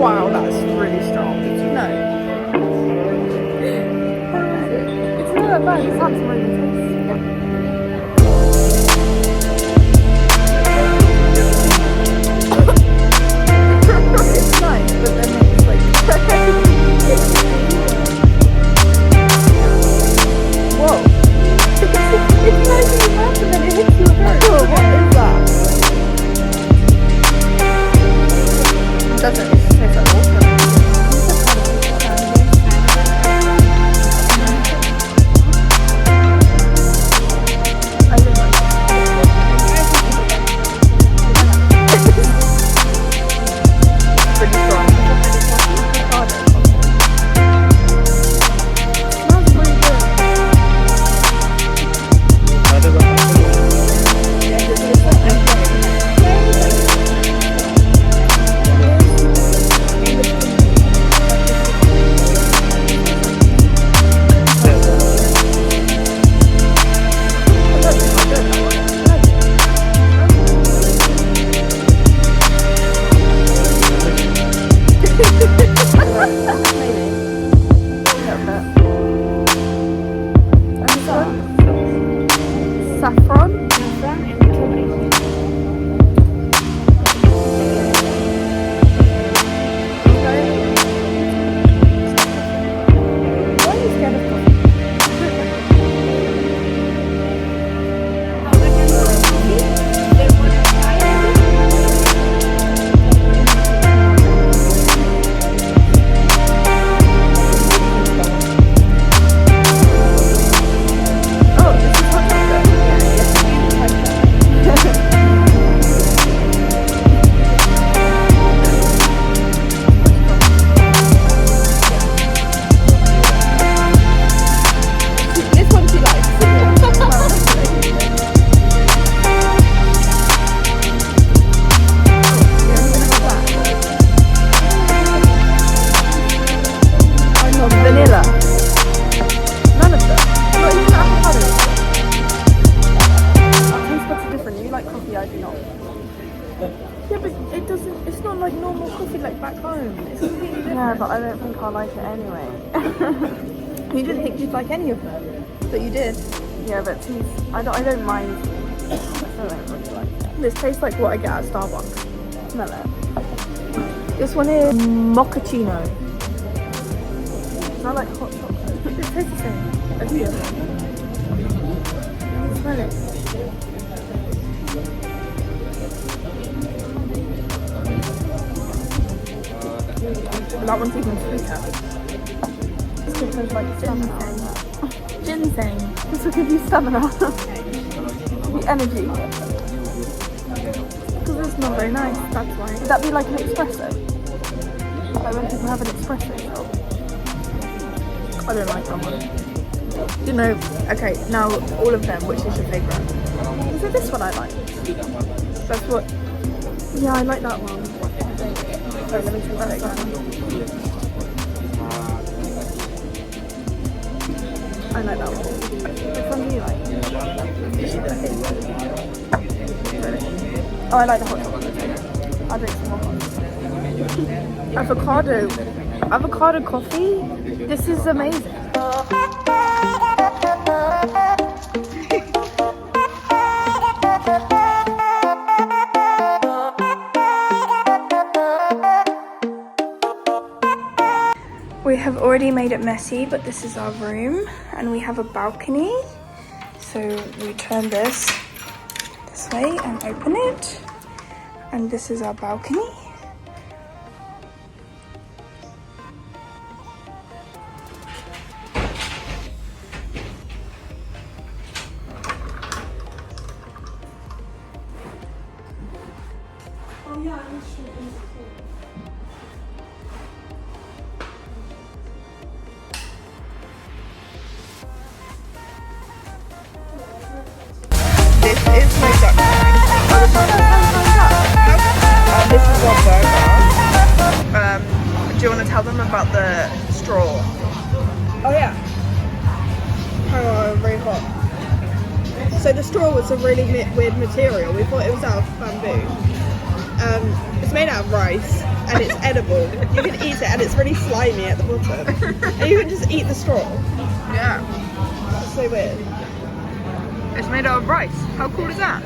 Wow, that's really strong. No. It's not that bad. It's not really tasty. It's nice, but then it's like whoa. It's nice in your mouth and then it hits your throat. Oh, what is that? It doesn't. It just tastes like water. I don't know. Pretty strong. Smells really good. Saffron. Why are you scared of coffee? Oh, this is hot chocolate. This one she likes. I love vanilla. None of them. Not even avocado. Our taste buds are different. You like coffee, I do not. Yeah, but it doesn't. It's not like normal coffee like back home. It's completely different. Yeah, but I don't think I'll like it anyway. You didn't think you'd like any of them, but you did. Yeah, but teas, I don't mind. I still don't really like it. This tastes like what I get at Starbucks. Smell it. This one is mochaccino. Smell like hot chocolate. It tastes the same. As you. Smell it. That one's even sweeter. This gives us like stamina. Ginseng. This will give you stamina. The energy. Because it's not very nice, that's why. Would that be like an espresso? Like when people have an espresso shot? I don't like that one. You know, okay, now all of them, which is your favourite? Is it this one I like? That's what. Yeah, I like that one. Wait, let me try that again. I like that one. Which one do you like? Really? Oh, I like the hot chocolate. I'll drink some more hot. Avocado coffee? This is amazing. We have already made it messy, but this is our room and we have a balcony. So we turn this way and open it. And this is our balcony. This is my duck this is our burger. Do you want to tell them about the straw? Oh yeah. Hang on, very hot. So the straw was a really weird material. We thought it was out of bamboo. It's made out of rice. and it's edible. You can eat it and it's really slimy at the bottom. And you can just eat the straw. Yeah. That's so weird. It's made out of rice. How cool is that?